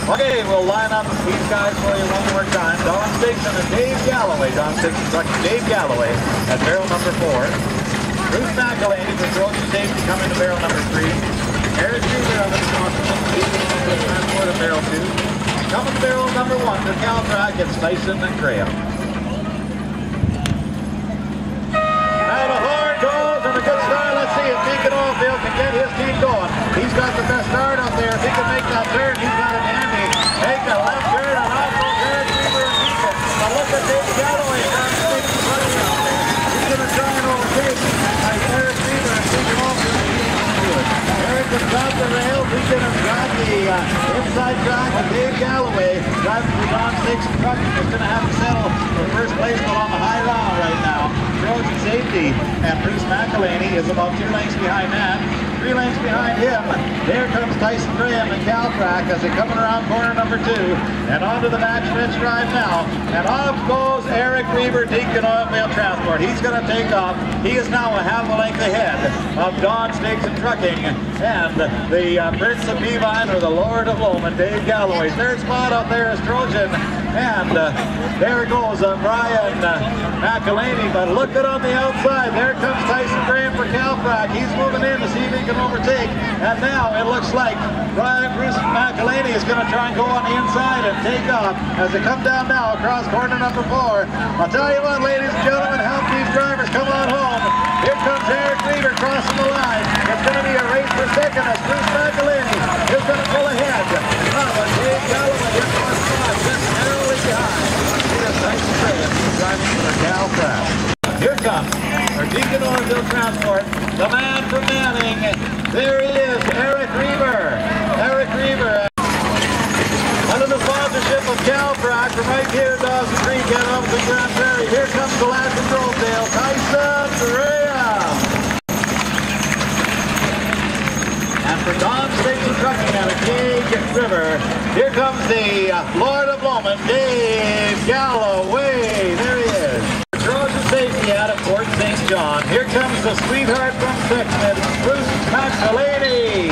Okay, we'll line up these guys for you one more time. Don Stigson and Dave Galloway. Don Stigson trucking Dave Galloway at barrel number 4. BruceMcAleney for Trojan Safety coming to barrel number 3. Eric Rever of the transport at barrel 2. Coming to barrel number 1 for Frac, it's Tyson and Graham. Now the horn goes and a good start. Let's see if Deacon Oilfield can get his team going. He's got the best start out there. If he can make that turn, he's got an handy. Make a left turn and off goes Eric Rever and Deacon. Now look at Dave Galloway down the stage running out there. He's going to try and overtake Eric Rever and Deacon Oilfield. Eric has got the rails. Deacon has got the inside track. And Dave Galloway driving for Don Stigson trucking is going to have to settle for first placement on the high round right now. Trojan Safety and BruceMcAleney is about 2 lengths behind that. 3 lengths behind him. There comes Tyson Graham and Frac as they're coming around corner number 2 and onto the back stretch drive now. And off goes Eric Rever, Deacon Oilfield Transport. He's going to take off. He is now a half a length ahead of Don Stigson Trucking and the Prince of Peavine or the Lord of Lowman, Dave Galloway. Third spot out there is Trojan. And there goes Brian McAleney, but look at on the outside. There comes Tyson Graham for Frac. He's moving in to see if he can overtake. And now it looks like BruceMcAleney is going to try and go on the inside and take off as they come down now across corner number 4. I'll tell you what, ladies and gentlemen, help these drivers come on home. Here comes Eric Rever crossing the line. It's going to be a race for second as BruceMcAleney is going to pull ahead. But Dave Galloway in one spot, just narrowly behind. Here's Tyson Graham driving for Frac. Here comes our Deacon Oilfield Transport, the man from Manning. There he is, Eric Rever. Eric Rever. Under the sponsorship of Frac from right here, Dawson Creek and Upton Grand Prairie. Here comes the lad from Rosedale, Tyson Graham. And for Don Stigson Trucking out of Galloway River, here comes the Lord of Lowman, Dave Galloway. There he is. Trojan Safety out of Fort St. John. Here comes the sweetheart from Stigson, BruceMcAleney.